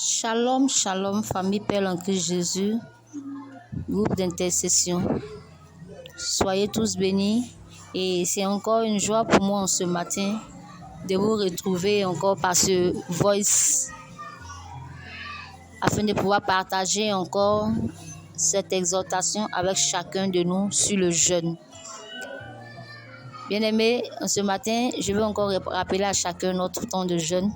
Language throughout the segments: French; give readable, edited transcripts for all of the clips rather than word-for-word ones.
Shalom, shalom, famille Père en Christ Jésus, groupe d'intercession. Soyez tous bénis et c'est encore une joie pour moi en ce matin de vous retrouver encore par ce voice afin de pouvoir partager encore cette exhortation avec chacun de nous sur le jeûne. Bien-aimés, en ce matin, je veux encore rappeler à chacun notre temps de jeûne.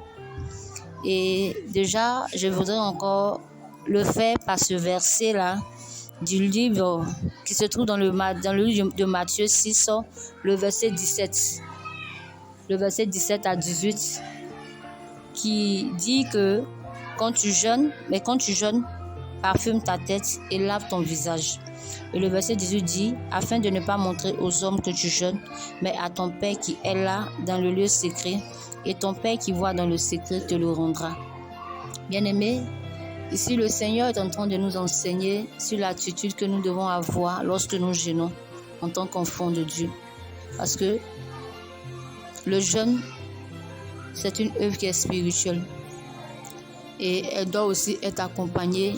Et déjà, je voudrais encore le faire par ce verset-là du livre qui se trouve dans le livre de Matthieu 6, le verset 17. Le verset 17 à 18 qui dit que quand tu jeûnes, parfume ta tête et lave ton visage. Et le verset 18 dit, afin de ne pas montrer aux hommes que tu jeûnes, mais à ton Père qui est là dans le lieu secret, et ton Père qui voit dans le secret te le rendra. Bien-aimés, ici le Seigneur est en train de nous enseigner sur l'attitude que nous devons avoir lorsque nous jeûnons en tant qu'enfants de Dieu. Parce que le jeûne, c'est une œuvre qui est spirituelle. Et elle doit aussi être accompagnée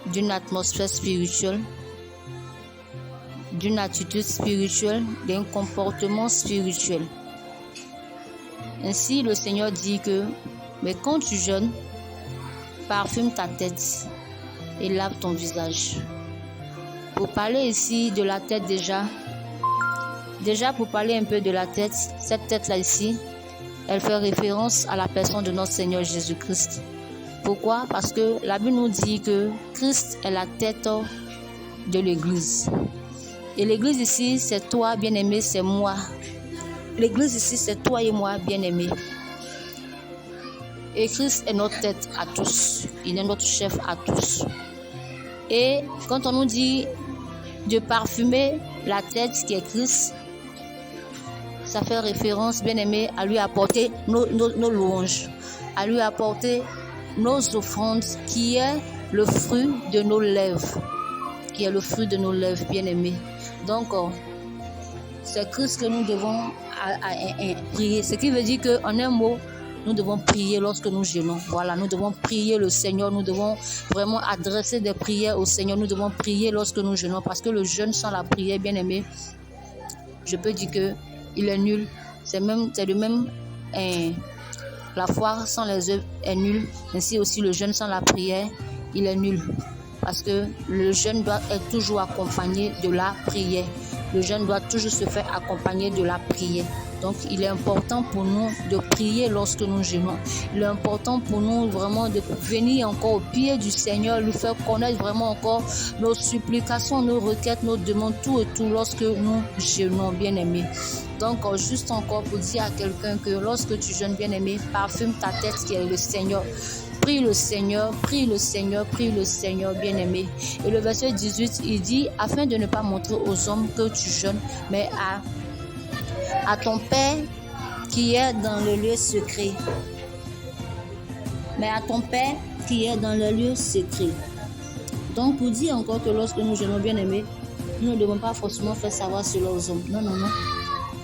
d'une atmosphère spirituelle, d'une attitude spirituelle, d'un comportement spirituel. Ainsi, le Seigneur dit que, mais quand tu jeûnes, parfume ta tête et lave ton visage. Pour parler ici de la tête déjà pour parler un peu de la tête, cette tête-là ici, elle fait référence à la personne de notre Seigneur Jésus-Christ. Pourquoi? Parce que la Bible nous dit que Christ est la tête de l'Église. Et l'Église ici, c'est toi, bien-aimé, c'est moi. L'Église ici, c'est toi et moi, bien-aimés. Et Christ est notre tête à tous. Il est notre chef à tous. Et quand on nous dit de parfumer la tête qui est Christ, ça fait référence, bien-aimés, à lui apporter nos louanges, à lui apporter nos offrandes, qui est le fruit de nos lèvres. Qui est le fruit de nos lèvres, bien-aimés. Donc, c'est Christ que nous devons prier. Ce qui veut dire qu'en un mot, nous devons prier lorsque nous jeûnons. Voilà, nous devons prier le Seigneur. Nous devons vraiment adresser des prières au Seigneur. Nous devons prier lorsque nous jeûnons. Parce que le jeûne sans la prière, bien aimé, je peux dire qu'il est nul. La foi sans les œuvres est nulle. Ainsi aussi le jeûne sans la prière, il est nul. Parce que le jeûne doit être toujours accompagné de la prière. Le jeûne doit toujours se faire accompagner de la prière. Donc, il est important pour nous de prier lorsque nous jeûnons. Il est important pour nous vraiment de venir encore au pied du Seigneur, lui faire connaître vraiment encore nos supplications, nos requêtes, nos demandes, tout et tout lorsque nous jeûnons, bien-aimés. Donc, juste encore pour dire à quelqu'un que lorsque tu jeûnes, bien-aimé, parfume ta tête qui est le Seigneur. Prie le Seigneur, prie le Seigneur, prie le Seigneur, bien-aimé. Et le verset 18, il dit, afin de ne pas montrer aux hommes que tu jeûnes, mais à ton Père qui est dans le lieu secret. Mais à ton Père qui est dans le lieu secret. Donc, pour dire encore que lorsque nous jeûnons, bien-aimés, nous ne devons pas forcément faire savoir cela aux hommes. Non, non, non.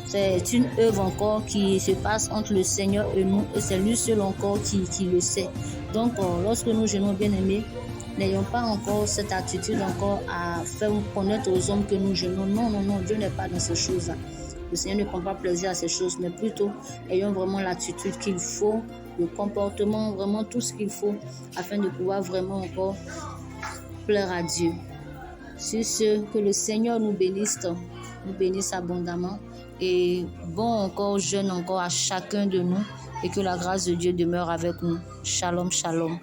C'est une œuvre encore qui se passe entre le Seigneur et nous, et c'est lui seul encore qui le sait. Donc, lorsque nous jeûnons, bien-aimés, n'ayons pas encore cette attitude encore à faire connaître aux hommes que nous jeûnons. Non, non, non, Dieu n'est pas dans ces choses-là. Le Seigneur ne prend pas plaisir à ces choses, mais plutôt ayons vraiment l'attitude qu'il faut, le comportement, vraiment tout ce qu'il faut, afin de pouvoir vraiment encore plaire à Dieu. Sur ce, que le Seigneur nous bénisse abondamment. Et bon encore jeûne encore à chacun de nous et que la grâce de Dieu demeure avec nous. Shalom, shalom.